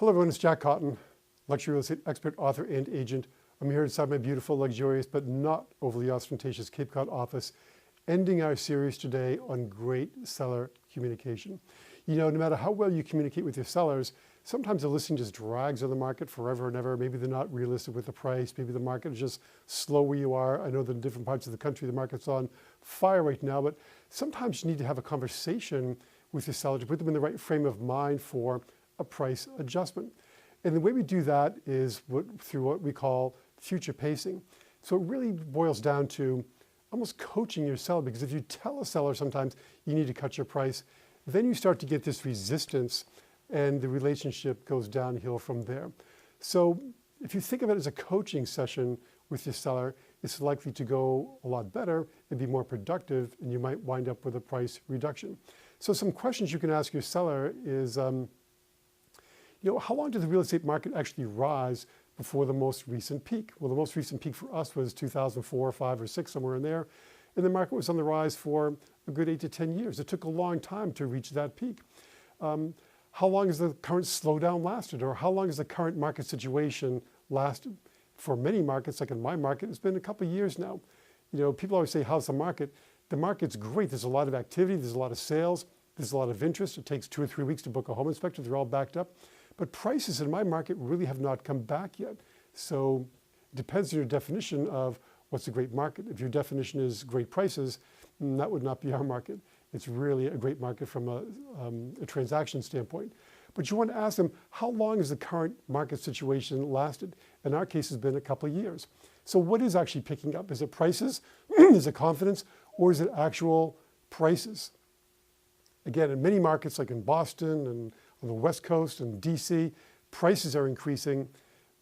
Hello everyone, it's Jack Cotton, luxury real estate expert, author, and agent. I'm here inside my beautiful, luxurious, but not overly ostentatious Cape Cod office, ending our series today on great seller communication. You know, no matter how well you communicate with your sellers, sometimes the listing just drags on the market forever and ever. Maybe they're not realistic with the price. Maybe the market is just slow where you are. I know that in different parts of the country, the market's on fire right now, but sometimes you need to have a conversation with your seller to put them in the right frame of mind for a price adjustment. And the way we do that is through what we call future pacing. So it really boils down to almost coaching your seller, because if you tell a seller sometimes you need to cut your price, then you start to get this resistance and the relationship goes downhill from there. So if you think of it as a coaching session with your seller, it's likely to go a lot better and be more productive, and you might wind up with a price reduction. So some questions you can ask your seller is, how long did the real estate market actually rise before the most recent peak? Well, the most recent peak for us was 2004, 5, or 6, somewhere in there. And the market was on the rise for a good 8 to 10 years. It took a long time to reach that peak. How long has the current slowdown lasted? Or how long has the current market situation lasted? For many markets, like in my market, it's been a couple of years now. You know, people always say, how's the market? The market's great. There's a lot of activity. There's a lot of sales. There's a lot of interest. It takes 2 or 3 weeks to book a home inspector. They're all backed up. But prices in my market really have not come back yet. So it depends on your definition of what's a great market. If your definition is great prices, that would not be our market. It's really a great market from a transaction standpoint. But you want to ask them, how long has the current market situation lasted? In our case, it's been a couple of years. So what is actually picking up? Is it prices? Is it confidence? Or is it actual prices? Again, in many markets, like in Boston and on the West Coast and DC, prices are increasing,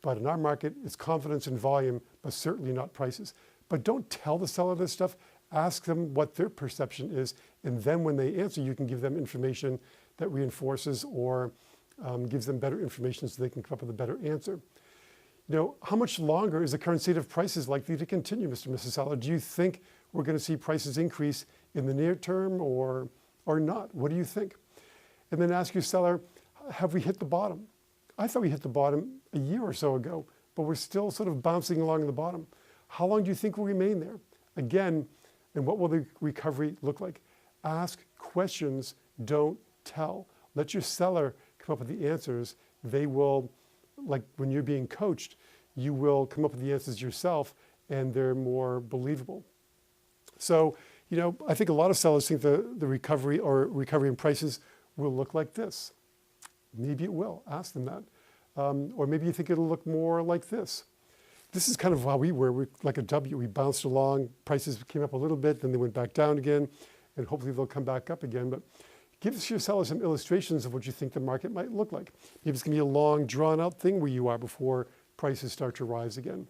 but in our market, it's confidence and volume, but certainly not prices. But don't tell the seller this stuff. Ask them what their perception is, and then when they answer, you can give them information that reinforces or gives them better information so they can come up with a better answer. You know, how much longer is the current state of prices likely to continue, Mr. and Mrs. Seller? Do you think we're going to see prices increase in the near term or not? What do you think? And then ask your seller, have we hit the bottom? I thought we hit the bottom a year or so ago, but we're still sort of bouncing along the bottom. How long do you think we'll remain there? Again, and what will the recovery look like? Ask questions, don't tell. Let your seller come up with the answers. They will, like when you're being coached, you will come up with the answers yourself, and they're more believable. So, I think a lot of sellers think the recovery in prices will look like this. Maybe it will. Ask them that. Or maybe you think it'll look more like this. This is kind of how we were. We're like a W. We bounced along. Prices came up a little bit, then they went back down again, and hopefully they'll come back up again. But give your seller some illustrations of what you think the market might look like. Maybe it's going to be a long, drawn-out thing where you are before prices start to rise again.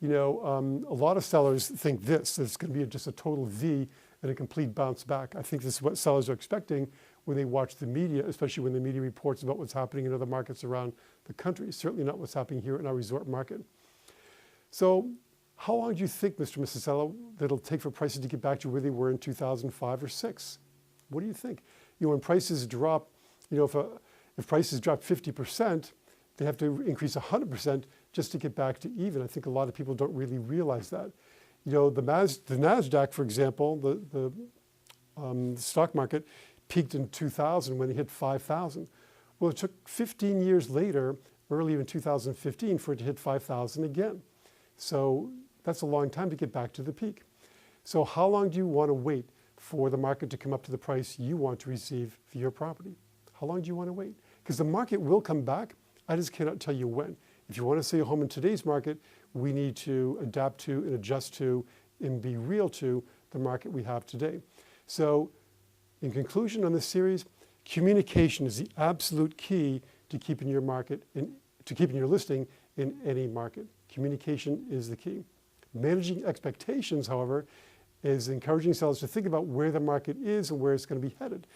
A lot of sellers think that it's going to be just a total V and a complete bounce back. I think this is what sellers are expecting when they watch the media, especially when the media reports about what's happening in other markets around the country. Certainly not what's happening here in our resort market. So how long do you think, Mr. and Mrs. Seller, that it'll take for prices to get back to where they were in 2005 or 6? What do you think? When prices drop, if prices drop 50%, they have to increase 100% just to get back to even. I think a lot of people don't really realize that. The NASDAQ, for example, the stock market peaked in 2000 when it hit 5,000. Well, it took 15 years later, earlier in 2015, for it to hit 5,000 again. So that's a long time to get back to the peak. So how long do you want to wait for the market to come up to the price you want to receive for your property? How long do you want to wait? Because the market will come back. I just cannot tell you when. If you want to sell a home in today's market, we need to adapt to and adjust to and be real to the market we have today. So in conclusion on this series, communication is the absolute key to keeping your market and to keeping your listing in any market. Communication is the key. Managing expectations, however, is encouraging sellers to think about where the market is and where it's going to be headed.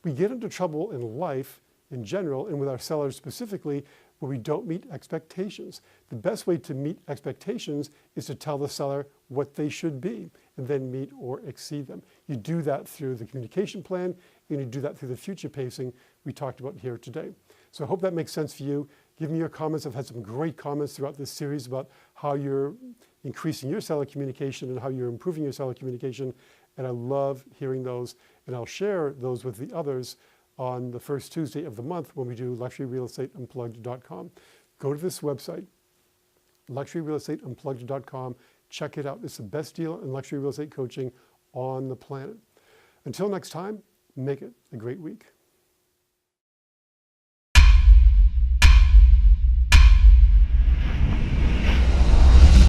We get into trouble in life in general and with our sellers specifically where we don't meet expectations. The best way to meet expectations is to tell the seller what they should be and then meet or exceed them. You do that through the communication plan, and you do that through the future pacing we talked about here today. So I hope that makes sense for you. Give me your comments. I've had some great comments throughout this series about how you're increasing your seller communication and how you're improving your seller communication. And I love hearing those. And I'll share those with the others on the first Tuesday of the month when we do luxuryrealestateunplugged.com. Go to this website, luxuryrealestateunplugged.com. Check it out. It's the best deal in luxury real estate coaching on the planet. Until next time, make it a great week.